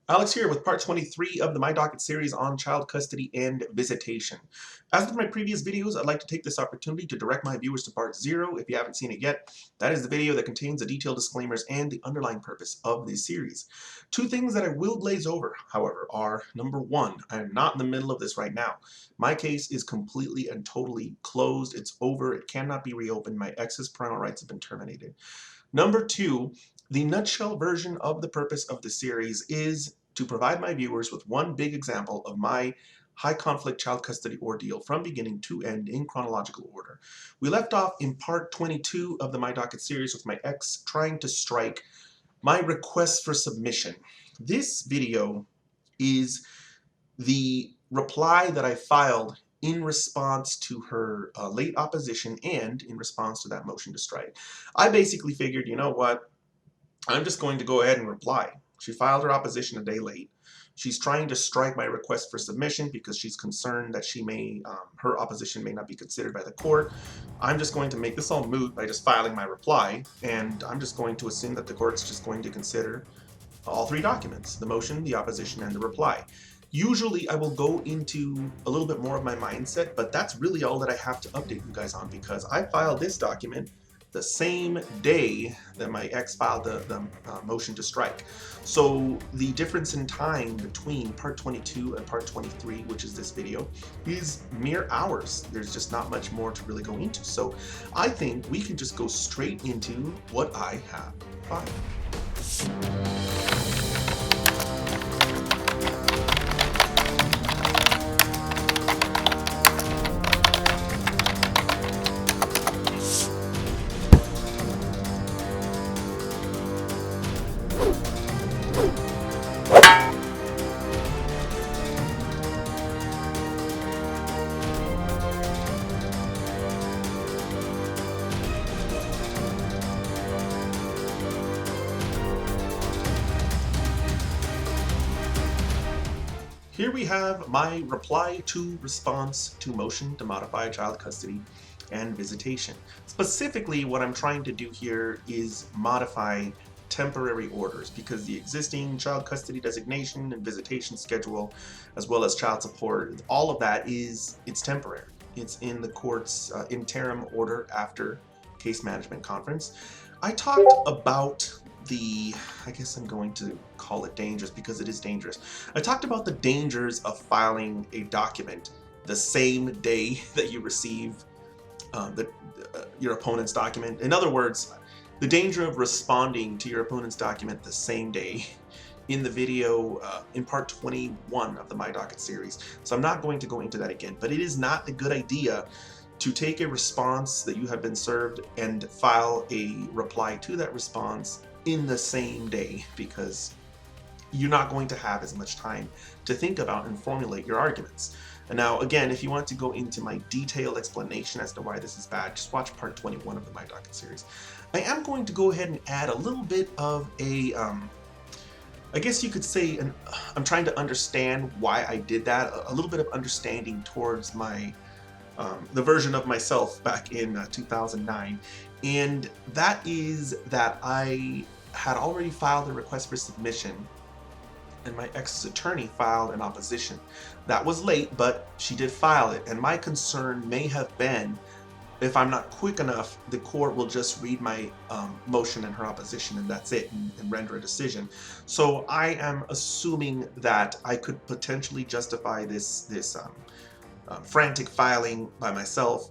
Alex here with part 23 of the My Docket series on child custody and visitation. As with my previous videos, I'd like to take this opportunity to direct my viewers to part 0 if you haven't seen it yet. That is the video that contains the detailed disclaimers and the underlying purpose of this series. Two things that I will glaze over, however, are number one, I am not in the middle of this right now. My case is completely and totally closed. It's over. It cannot be reopened. My ex's parental rights have been terminated. Number two, the nutshell version of the purpose of the series is to provide my viewers with one big example of my high conflict child custody ordeal from beginning to end in chronological order. We left off in part 22 of the My Docket series with my ex trying to strike my request for submission. This video is the reply that I filed in response to her late opposition and in response to that motion to strike. I basically figured, you know what, I'm just going to go ahead and reply. She filed her opposition a day late. She's trying to strike my request for submission because she's concerned that her opposition may not be considered by the court. I'm just going to make this all moot by just filing my reply, and I'm just going to assume that the court's just going to consider all three documents: the motion, the opposition, and the reply. Usually I will go into a little bit more of my mindset, but that's really all that I have to update you guys on because I filed this document the same day that my ex filed the motion to strike. So the difference in time between part 22 and part 23, which is this video, is mere hours. There's just not much more to really go into. So I think we can just go straight into what I have filed. Here we have my reply to response to motion to modify child custody and visitation. Specifically, what I'm trying to do here is modify temporary orders because the existing child custody designation and visitation schedule, as well as child support, all of that it's temporary. It's in the court's interim order after case management conference. I talked about I guess I'm going to call it dangerous because it is dangerous. I talked about the dangers of filing a document the same day that you receive your opponent's document. In other words, the danger of responding to your opponent's document the same day in the video in part 21 of the My Docket series. So I'm not going to go into that again, but it is not a good idea to take a response that you have been served and file a reply to that response in the same day because you're not going to have as much time to think about and formulate your arguments. And now, again, if you want to go into my detailed explanation as to why this is bad, just watch part 21 of the My Docket series. I am going to go ahead and add a little bit of I guess you could say, I'm trying to understand why I did that, a little bit of understanding towards my the version of myself back in 2009, and that is that I had already filed a request for submission and my ex's attorney filed an opposition. That was late, but she did file it, and my concern may have been if I'm not quick enough, the court will just read my motion and her opposition, and that's it, and render a decision. So I am assuming that I could potentially justify this frantic filing by myself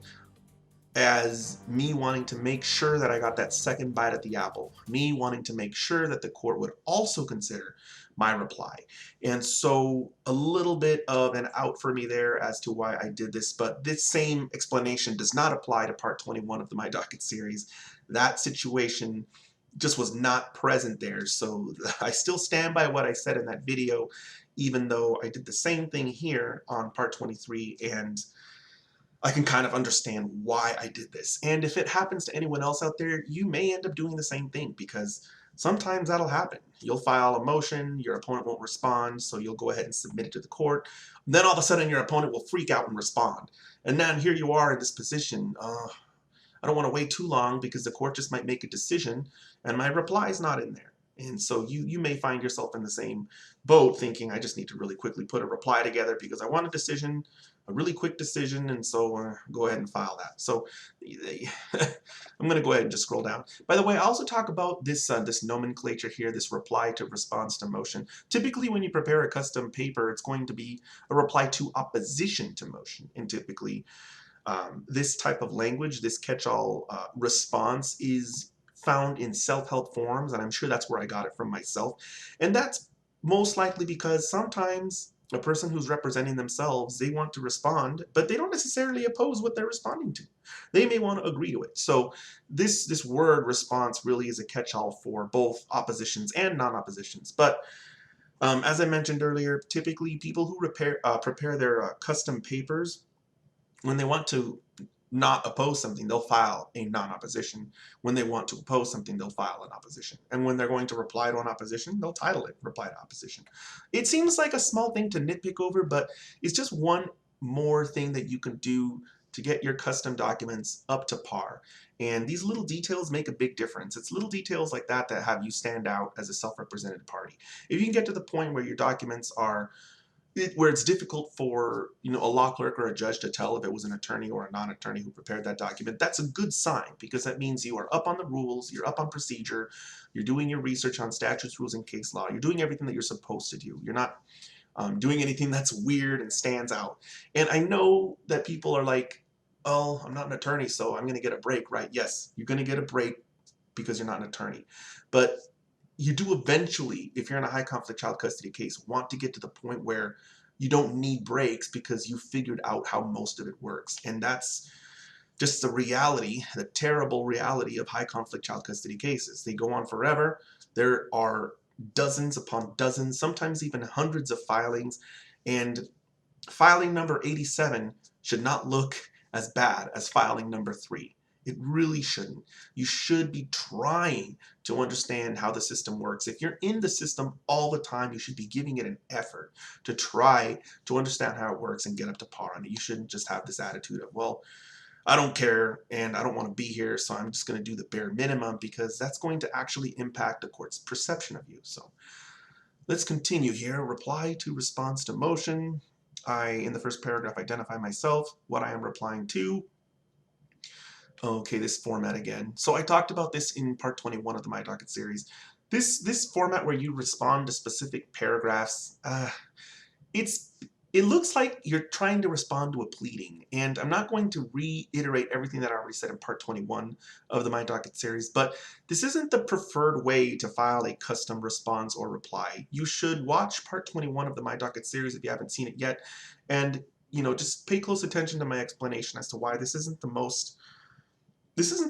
as me wanting to make sure that I got that second bite at the apple, me wanting to make sure that the court would also consider my reply. And so a little bit of an out for me there as to why I did this, but this same explanation does not apply to part 21 of the My Docket series. That situation just was not present there, so I still stand by what I said in that video, even though I did the same thing here on part 23, and I can kind of understand why I did this. And if it happens to anyone else out there, you may end up doing the same thing because sometimes that'll happen. You'll file a motion, your opponent won't respond, so you'll go ahead and submit it to the court. Then all of a sudden your opponent will freak out and respond. And now here you are in this position. I don't want to wait too long because the court just might make a decision and my reply is not in there. And so you may find yourself in the same boat thinking, I just need to really quickly put a reply together because I want a decision, a really quick decision, and so go ahead and file that. So I'm going to go ahead and just scroll down. By the way, I also talk about this this nomenclature here, this reply to response to motion. Typically, when you prepare a custom paper, it's going to be a reply to opposition to motion, and typically this type of language, this catch-all response is found in self-help forums, and I'm sure that's where I got it from myself. And that's most likely because sometimes a person who's representing themselves, they want to respond, but they don't necessarily oppose what they're responding to. They may want to agree to it. So this word response really is a catch-all for both oppositions and non-oppositions. But as I mentioned earlier, typically people who prepare their custom papers, when they want to not oppose something, they'll file a non-opposition. When they want to oppose something, they'll file an opposition. And when they're going to reply to an opposition, they'll title it reply to opposition. It seems like a small thing to nitpick over, but it's just one more thing that you can do to get your custom documents up to par. And these little details make a big difference. It's little details like that that have you stand out as a self-represented party. If you can get to the point where your documents are where it's difficult for a law clerk or a judge to tell if it was an attorney or a non-attorney who prepared that document, that's a good sign, because that means you are up on the rules, you're up on procedure, you're doing your research on statutes, rules, and case law, you're doing everything that you're supposed to do. You're not doing anything that's weird and stands out. And I know that people are like, oh, I'm not an attorney, so I'm going to get a break, right? Yes, you're going to get a break because you're not an attorney. But you do eventually, if you're in a high conflict child custody case, want to get to the point where you don't need breaks because you figured out how most of it works. And that's just the reality, the terrible reality of high conflict child custody cases. They go on forever. There are dozens upon dozens, sometimes even hundreds of filings, and filing number 87 should not look as bad as filing number 3. It really shouldn't. You should be trying to understand how the system works. If you're in the system all the time, you should be giving it an effort to try to understand how it works and get up to par on it. You shouldn't just have this attitude of, well, I don't care and I don't want to be here, so I'm just going to do the bare minimum, because that's going to actually impact the court's perception of you. So let's continue here. Reply to response to motion. In the first paragraph, identify myself, what I am replying to. Okay, this format again. So I talked about this in part 21 of the My Docket series. This format where you respond to specific paragraphs, it looks like you're trying to respond to a pleading. And I'm not going to reiterate everything that I already said in part 21 of the My Docket series, but this isn't the preferred way to file a custom response or reply. You should watch part 21 of the My Docket series if you haven't seen it yet, and just pay close attention to my explanation as to why this isn't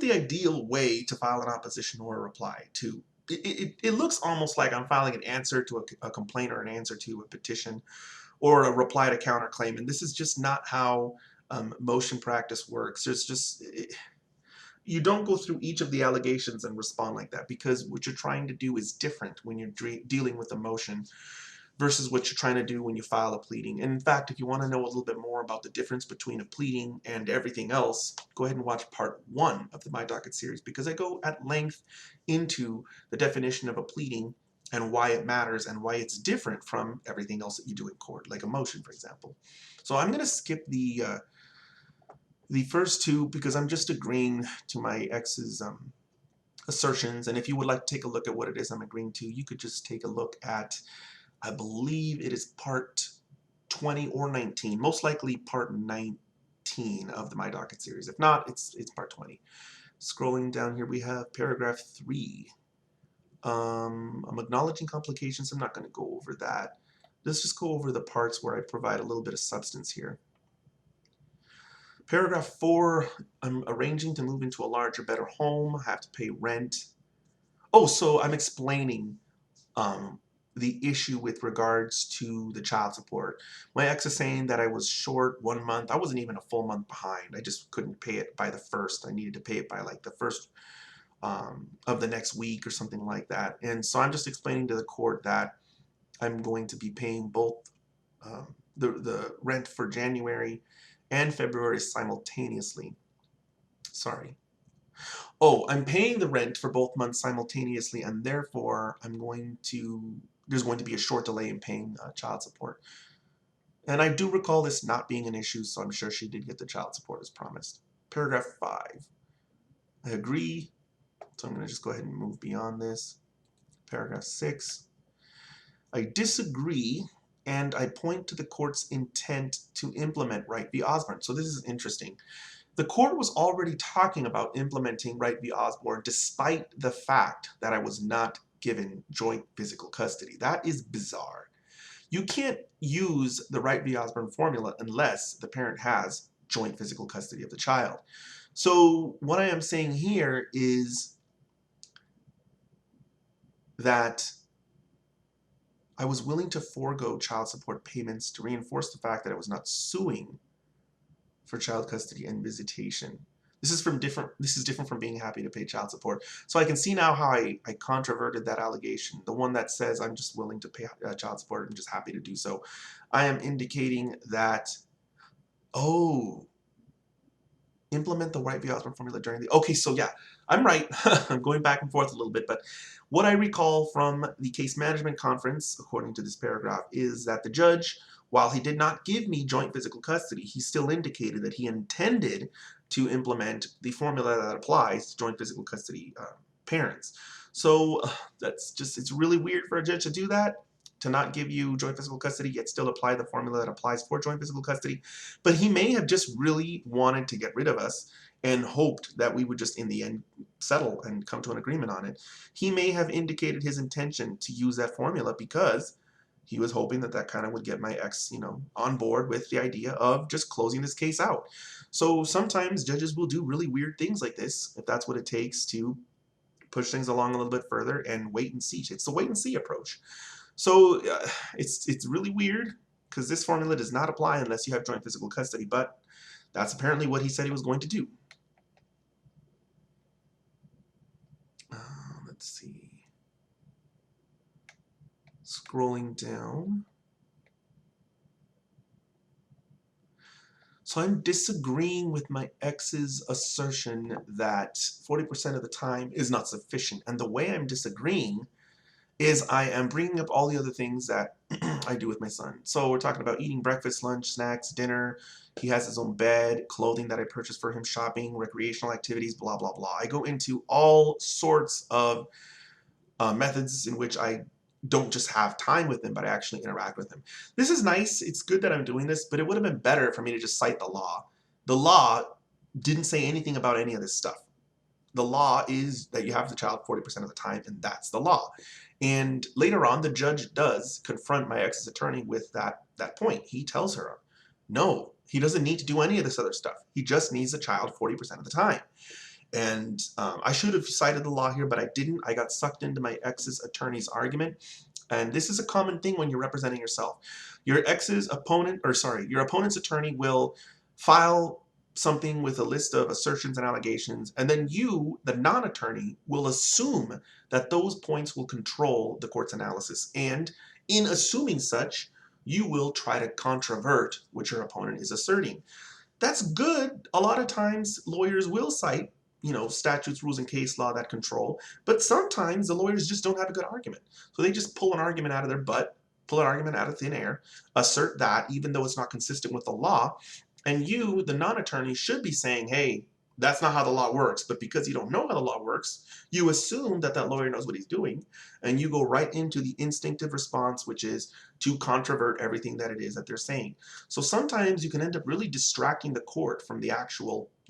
the ideal way to file an opposition or a reply to. It looks almost like I'm filing an answer to a complaint or an answer to a petition or a reply to counterclaim, and this is just not how motion practice works. You don't go through each of the allegations and respond like that, because what you're trying to do is different when you're dealing with a motion versus what you're trying to do when you file a pleading. And in fact, if you want to know a little bit more about the difference between a pleading and everything else, go ahead and watch part 1 of the My Docket series, because I go at length into the definition of a pleading and why it matters and why it's different from everything else that you do in court, like a motion, for example. So I'm going to skip the first two because I'm just agreeing to my ex's assertions. And if you would like to take a look at what it is I'm agreeing to, you could just take a look at, I believe it is part 20 or 19, most likely part 19 of the My Docket series. If not, it's part 20. Scrolling down here, we have paragraph 3. I'm acknowledging complications. I'm not going to go over that. Let's just go over the parts where I provide a little bit of substance here. Paragraph 4, I'm arranging to move into a larger, better home. I have to pay rent. Oh, so I'm explaining the issue with regards to the child support. My ex is saying that I was short 1 month. I wasn't even a full month behind. I just couldn't pay it by the 1st. I needed to pay it by like the 1st of the next week or something like that. And so I'm just explaining to the court that I'm going to be paying both the rent for January and February simultaneously. Sorry. oh, I'm paying the rent for both months simultaneously, and therefore there's going to be a short delay in paying child support. And I do recall this not being an issue, so I'm sure she did get the child support as promised. Paragraph 5. I agree, so I'm going to just go ahead and move beyond this. Paragraph 6. I disagree, and I point to the court's intent to implement Wright v. Osborne. So this is interesting. The court was already talking about implementing Wright v. Osborne despite the fact that I was not given joint physical custody. That is bizarre. You can't use the Wright v. Osborne formula unless the parent has joint physical custody of the child. So what I am saying here is that I was willing to forego child support payments to reinforce the fact that I was not suing for child custody and visitation. This is different from being happy to pay child support. So I can see now how I controverted that allegation. The one that says I'm just willing to pay child support and just happy to do so. I am indicating that, oh, implement the Wright v. Osborne formula during the, okay, so yeah, I'm right. I'm going back and forth a little bit, but what I recall from the case management conference, according to this paragraph, is that the judge, while he did not give me joint physical custody, he still indicated that he intended to implement the formula that applies to joint physical custody parents. So it's really weird for a judge to do that, to not give you joint physical custody, yet still apply the formula that applies for joint physical custody. But he may have just really wanted to get rid of us and hoped that we would just in the end settle and come to an agreement on it. He may have indicated his intention to use that formula because he was hoping that that kind of would get my ex, on board with the idea of just closing this case out. So sometimes judges will do really weird things like this if that's what it takes to push things along a little bit further and wait and see. It's the wait and see approach. So it's really weird because this formula does not apply unless you have joint physical custody, but that's apparently what he said he was going to do. Let's see. Scrolling down. So I'm disagreeing with my ex's assertion that 40% of the time is not sufficient. And the way I'm disagreeing is I am bringing up all the other things that I do with my son. So we're talking about eating breakfast, lunch, snacks, dinner. He has his own bed, clothing that I purchased for him, shopping, recreational activities, blah, blah, blah. I go into all sorts of methods in which I don't just have time with him, but I actually interact with him. This is nice. It's good that I'm doing this, but it would have been better for me to just cite the law. The law didn't say anything about any of this stuff. The law is that you have the child 40% of the time, and that's the law. And later on, the judge does confront my ex's attorney with that point. He tells her, no, he doesn't need to do any of this other stuff. He just needs the child 40% of the time. And I should have cited the law here, but I didn't. I got sucked into my ex's attorney's argument. And this is a common thing when you're representing yourself. Your opponent's attorney will file something with a list of assertions and allegations, and then you, the non-attorney, will assume that those points will control the court's analysis. And in assuming such, you will try to controvert what your opponent is asserting. That's good. A lot of times lawyers will cite statutes, rules, and case law that control, but sometimes the lawyers just don't have a good argument. So they just pull an argument out of their butt, pull an argument out of thin air, assert that even though it's not consistent with the law. And you, the non-attorney, should be saying, hey, that's not how the law works. But because you don't know how the law works, you assume that that lawyer knows what he's doing, and you go right into the instinctive response, which is to controvert everything that it is that they're saying. So sometimes you can end up really distracting the court from the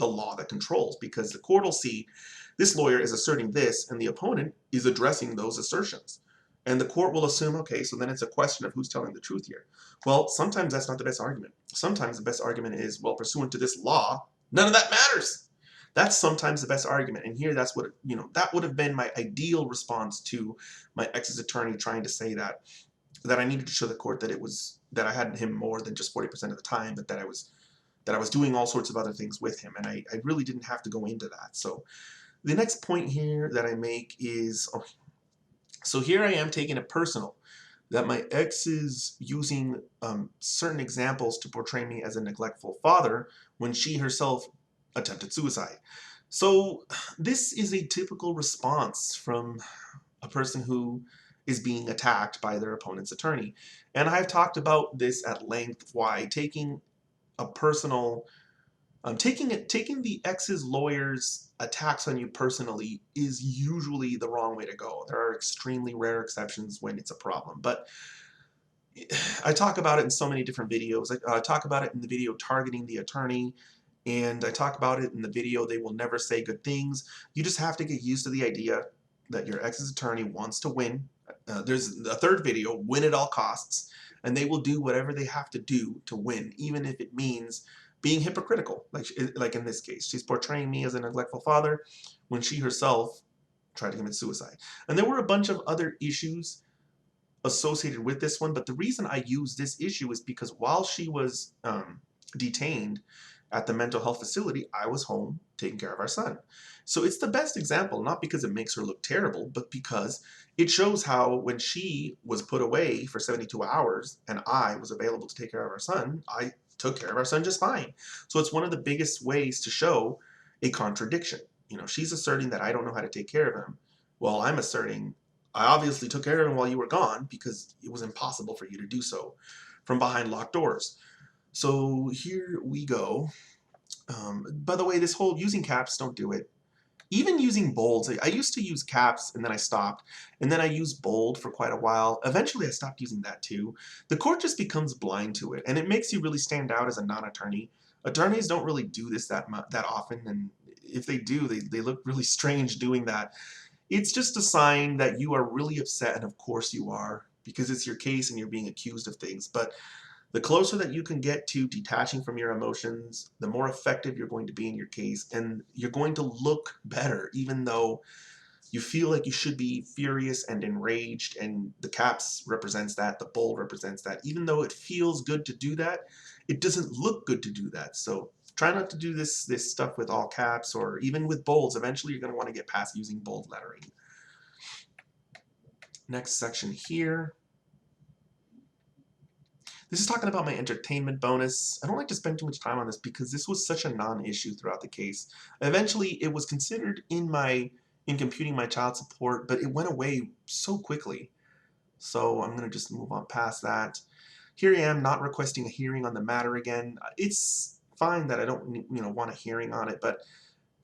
law that controls, because the court will see this lawyer is asserting this, and the opponent is addressing those assertions. And the court will assume, okay, so then it's a question of who's telling the truth here. Well, sometimes that's not the best argument. Sometimes the best argument is, well, pursuant to this law, none of that matters. That's sometimes the best argument. And here, that's what, that would have been my ideal response to my ex's attorney trying to say that I needed to show the court that I had him more than just 40% of the time, but that I was doing all sorts of other things with him. And I really didn't have to go into that. So the next point here that I make is, so here I am taking it personal that my ex is using certain examples to portray me as a neglectful father when she herself attempted suicide. So this is a typical response from a person who is being attacked by their opponent's attorney. And I've talked about this at length, why taking a personal taking the ex's lawyer's attacks on you personally is usually the wrong way to go. There are extremely rare exceptions when it's a problem, but I talk about it in so many different videos. I talk about it in the video targeting the attorney, and I talk about it in the video they will never say good things. You just have to get used to the idea that your ex's attorney wants to win. There's a third video, win at all costs, and they will do whatever they have to do to win, even if it means being hypocritical. Like in this case, she's portraying me as a neglectful father when she herself tried to commit suicide. And there were a bunch of other issues associated with this one, but the reason I use this issue is because while she was detained at the mental health facility, I was home taking care of our son. So it's the best example, not because it makes her look terrible, but because it shows how when she was put away for 72 hours and I was available to take care of our son, I took care of our son just fine. So it's one of the biggest ways to show a contradiction. You know, she's asserting that I don't know how to take care of him. Well, I'm asserting I obviously took care of him while you were gone because it was impossible for you to do so from behind locked doors. So here we go. By the way, this whole using caps, don't do it. Even using bolds, I used to use caps and then I stopped. And then I used bold for quite a while. Eventually I stopped using that too. The court just becomes blind to it, and it makes you really stand out as a non-attorney. Attorneys don't really do this that often, and if they do, they look really strange doing that. It's just a sign that you are really upset, and of course you are, because it's your case and you're being accused of things. But the closer that you can get to detaching from your emotions, the more effective you're going to be in your case, and you're going to look better, even though you feel like you should be furious and enraged, and the caps represents that, the bold represents that. Even though it feels good to do that, it doesn't look good to do that. So try not to do this stuff with all caps or even with bolds. Eventually you're going to want to get past using bold lettering. Next section here. This is talking about my entertainment bonus. I don't like to spend too much time on this because this was such a non-issue throughout the case. Eventually it was considered in computing my child support, but it went away so quickly. So I'm going to just move on past that. Here I am not requesting a hearing on the matter again. It's fine that I don't want a hearing on it, but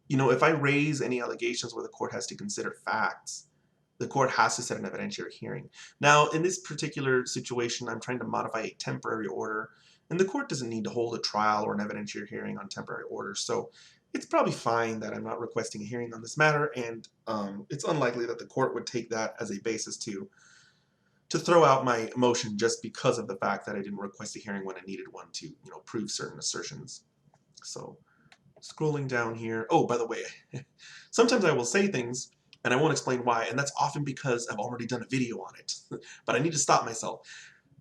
if I raise any allegations where the court has to consider facts, the court has to set an evidentiary hearing. Now, in this particular situation, I'm trying to modify a temporary order, and the court doesn't need to hold a trial or an evidentiary hearing on temporary orders, so it's probably fine that I'm not requesting a hearing on this matter, and it's unlikely that the court would take that as a basis to throw out my motion just because of the fact that I didn't request a hearing when I needed one to, prove certain assertions. So, scrolling down here. Oh, by the way, sometimes I will say things and I won't explain why, and that's often because I've already done a video on it. But I need to stop myself.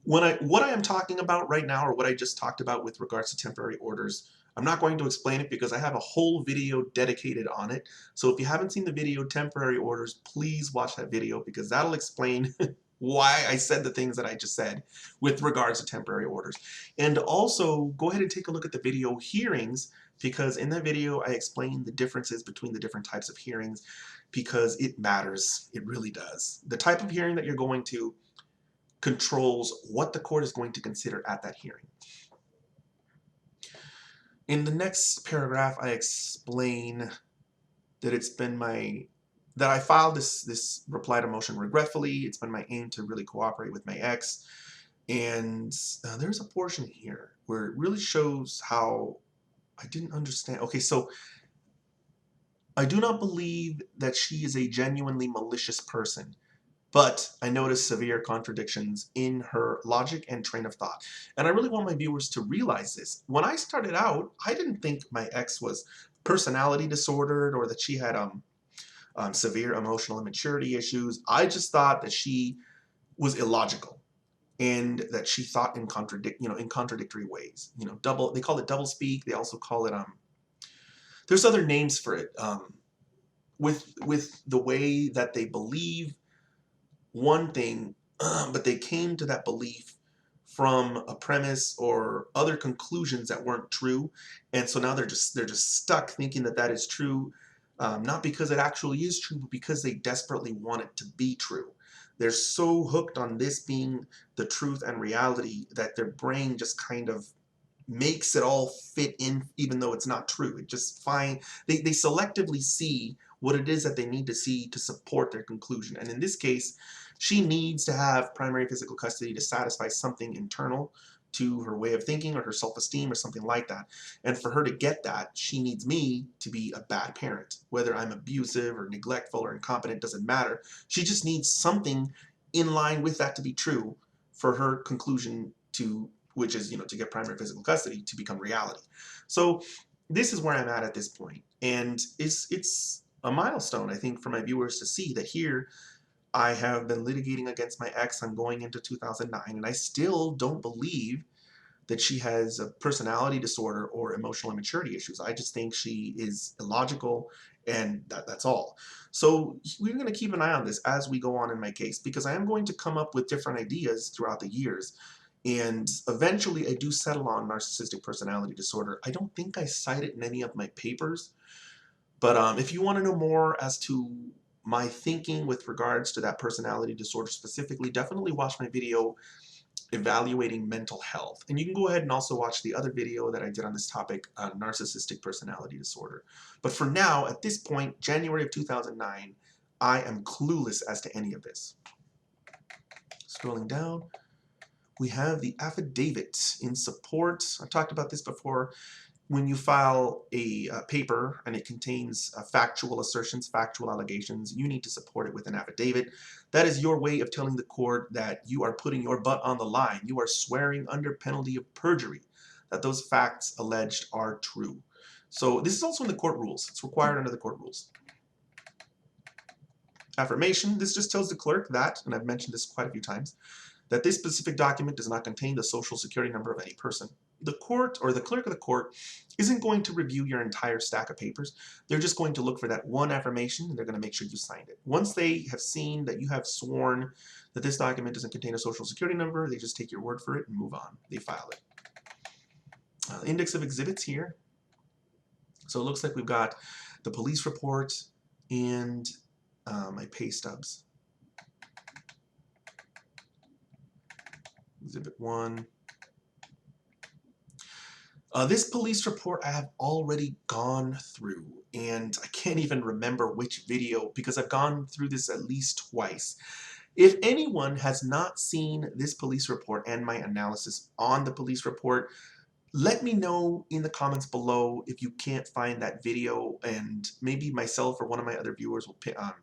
What I am talking about right now, or what I just talked about with regards to temporary orders, I'm not going to explain it because I have a whole video dedicated on it. So if you haven't seen the video temporary orders, please watch that video because that'll explain why I said the things that I just said with regards to temporary orders. And also go ahead and take a look at the video hearings, because in that video I explain the differences between the different types of hearings, because it matters. It really does. The type of hearing that you're going to controls what the court is going to consider at that hearing. In the next paragraph, I explain that that I filed this reply to motion regretfully. It's been my aim to really cooperate with my ex, and there's a portion here where it really shows how I didn't understand. Okay, so I do not believe that she is a genuinely malicious person, but I noticed severe contradictions in her logic and train of thought. And I really want my viewers to realize this. When I started out, I didn't think my ex was personality disordered or that she had severe emotional immaturity issues. I just thought that she was illogical and that she thought in contradictory ways. They call it double speak. They also call it there's other names for it. With the way that they believe one thing, but they came to that belief from a premise or other conclusions that weren't true, and so now they're just stuck thinking that that is true. Not because it actually is true, but because they desperately want it to be true. They're so hooked on this being the truth and reality that their brain just kind of makes it all fit in, even though it's not true. It just fine. They selectively see what it is that they need to see to support their conclusion. And in this case, she needs to have primary physical custody to satisfy something internal to her way of thinking or her self-esteem or something like that. And for her to get that, she needs me to be a bad parent. Whether I'm abusive or neglectful or incompetent doesn't matter. She just needs something in line with that to be true for her conclusion to, which is, to get primary physical custody, to become reality. So this is where I'm at this point. And it's a milestone, I think, for my viewers to see that here I have been litigating against my ex. I'm going into 2009, and I still don't believe that she has a personality disorder or emotional immaturity issues. I just think she is illogical, and that's all. So we're going to keep an eye on this as we go on in my case, because I am going to come up with different ideas throughout the years. And eventually I do settle on narcissistic personality disorder. I don't think I cite it in any of my papers, but if you want to know more as to my thinking with regards to that personality disorder specifically, definitely watch my video evaluating mental health. And you can go ahead and also watch the other video that I did on this topic, narcissistic personality disorder. But for now, at this point, January of 2009, I am clueless as to any of this. Scrolling down, we have the affidavit in support. I've talked about this before. When you file a paper and it contains factual assertions, factual allegations, you need to support it with an affidavit. That is your way of telling the court that you are putting your butt on the line. You are swearing under penalty of perjury that those facts alleged are true. So this is also in the court rules. It's required under the court rules. Affirmation, this just tells the clerk that, and I've mentioned this quite a few times, that this specific document does not contain the social security number of any person. The court or the clerk of the court isn't going to review your entire stack of papers. They're just going to look for that one affirmation, and they're going to make sure you signed it. Once they have seen that you have sworn that this document doesn't contain a social security number, they just take your word for it and move on. They file it. Index of exhibits here. So it looks like we've got the police report and my pay stubs. Exhibit 1. This police report I have already gone through, and I can't even remember which video because I've gone through this at least twice. If anyone has not seen this police report and my analysis on the police report, let me know in the comments below if you can't find that video, and maybe myself or one of my other viewers will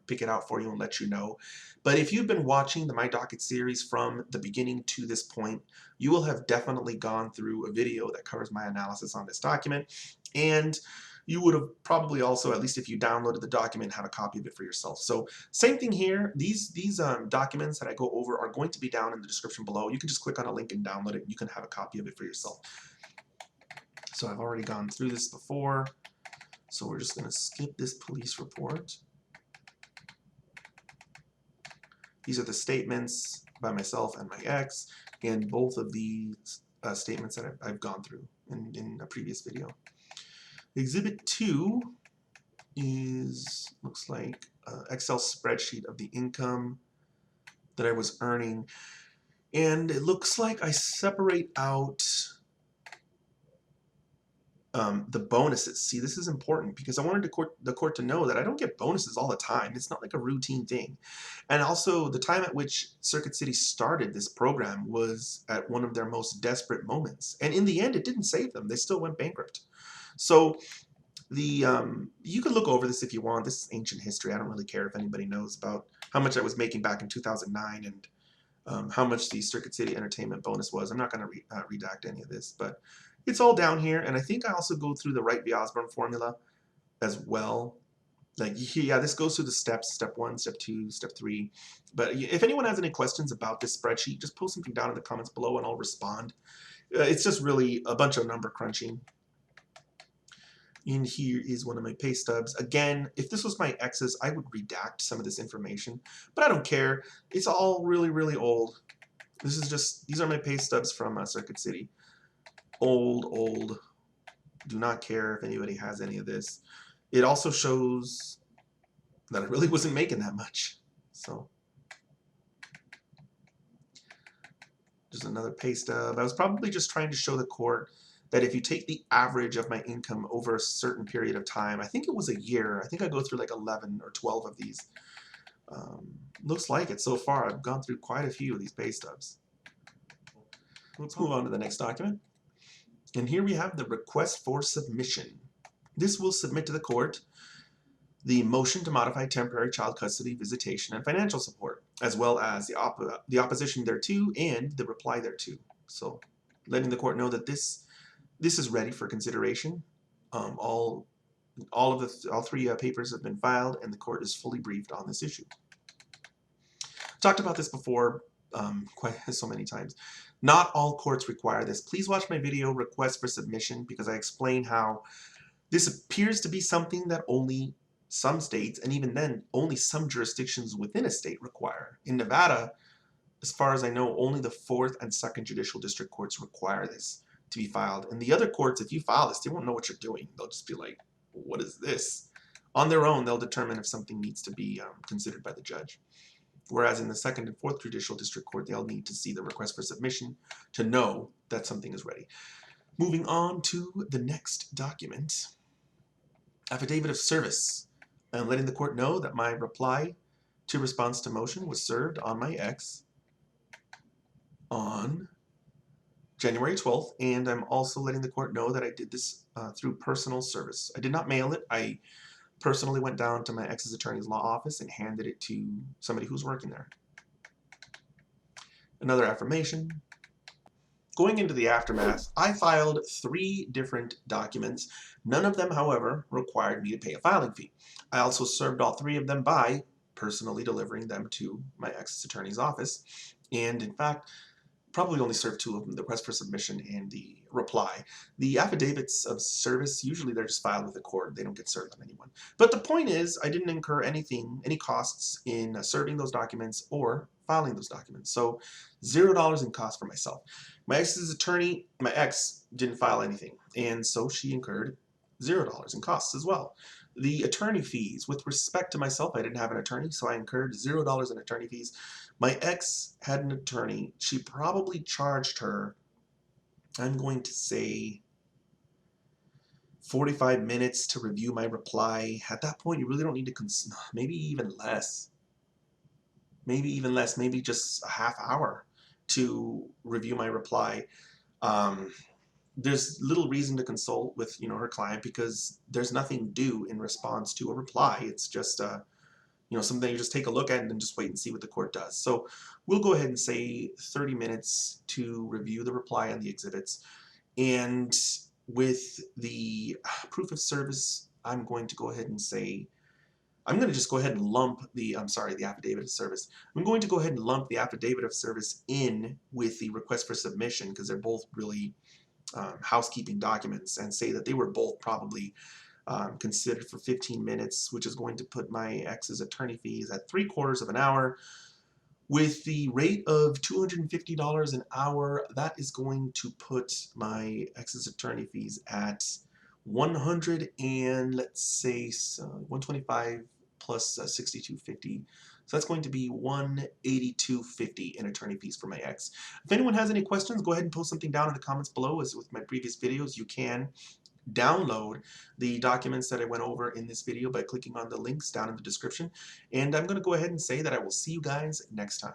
pick it out for you and let you know. But if you've been watching the My Docket series from the beginning to this point, you will have definitely gone through a video that covers my analysis on this document, and you would have probably also, at least if you downloaded the document, have a copy of it for yourself. So same thing here. These documents that I go over are going to be down in the description below. You can just click on a link and download it, and you can have a copy of it for yourself. So I've already gone through this before, so we're just going to skip this police report. These are the statements by myself and my ex, and both of these statements that I've gone through in a previous video. Exhibit 2 is, looks like, an Excel spreadsheet of the income that I was earning, and it looks like I separate out the bonuses. See, this is important because I wanted the court to know that I don't get bonuses all the time. It's not like a routine thing. And also, the time at which Circuit City started this program was at one of their most desperate moments. And in the end, it didn't save them. They still went bankrupt. So the you can look over this if you want. This is ancient history. I don't really care if anybody knows about how much I was making back in 2009 and how much the Circuit City entertainment bonus was. I'm not going to redact any of this, but it's all down here. And I think I also go through the Wright v. Osborne formula as well. Like, yeah, this goes through the steps, step 1, step 2, step 3. But if anyone has any questions about this spreadsheet, just post something down in the comments below and I'll respond. It's just really a bunch of number crunching. In here is one of my pay stubs. Again, if this was my ex's, I would redact some of this information, but I don't care. It's all really, really old. This is just, these are my pay stubs from Circuit City. Old. Do not care if anybody has any of this. It also shows that I really wasn't making that much. So just another pay stub. I was probably just trying to show the court that if you take the average of my income over a certain period of time, I think it was a year. I think I go through like 11 or 12 of these. Looks like it so far. I've gone through quite a few of these pay stubs. Let's move on to the next document. And here we have the request for submission. This will submit to the court the motion to modify temporary child custody, visitation, and financial support, as well as the opposition thereto and the reply thereto. So letting the court know that this is ready for consideration. All three papers have been filed, and the court is fully briefed on this issue. Talked about this before quite so many times. Not all courts require this. Please watch my video, Request for Submission, because I explain how this appears to be something that only some states, and even then, only some jurisdictions within a state require. In Nevada, as far as I know, only the 4th and 2nd Judicial District Courts require this to be filed. And the other courts, if you file this, they won't know what you're doing. They'll just be like, what is this? On their own, they'll determine if something needs to be considered by the judge. Whereas in the 2nd and 4th Judicial District Court, they'll need to see the request for submission to know that something is ready. Moving on to the next document, affidavit of service. I'm letting the court know that my reply to response to motion was served on my ex on January 12th, and I'm also letting the court know that I did this through personal service. I did not mail it. I personally went down to my ex's attorney's law office and handed it to somebody who's working there. Another affirmation. Going into the aftermath, I filed 3 different documents. None of them, however, required me to pay a filing fee. I also served all 3 of them by personally delivering them to my ex's attorney's office. And in fact, probably only served 2 of them, the request for submission and the reply. The affidavits of service, usually they're just filed with the court. They don't get served on anyone. But the point is, I didn't incur any costs in serving those documents or filing those documents. So $0 in cost for myself. My ex's attorney, my ex, didn't file anything, and so she incurred $0 in costs as well. The attorney fees, with respect to myself, I didn't have an attorney, so I incurred $0 in attorney fees. My ex had an attorney. She probably charged her, I'm going to say, 45 minutes to review my reply. At that point, you really don't need to, maybe even less. Maybe just a half hour to review my reply. There's little reason to consult with her client because there's nothing due in response to a reply. It's just something you just take a look at and then just wait and see what the court does. So we'll go ahead and say 30 minutes to review the reply and the exhibits. And with the proof of service, I'm going to go ahead and say, I'm going to just go ahead and lump the affidavit of service. I'm going to go ahead and lump the affidavit of service in with the request for submission because they're both really housekeeping documents, and say that they were both probably considered for 15 minutes, which is going to put my ex's attorney fees at 3/4 of an hour. With the rate of $250 an hour, that is going to put my ex's attorney fees at 100 and let's say 125 plus 62.50. So that's going to be 182.50 in attorney fees for my ex. If anyone has any questions, go ahead and post something down in the comments below. As with my previous videos, you can download the documents that I went over in this video by clicking on the links down in the description. And I'm going to go ahead and say that I will see you guys next time.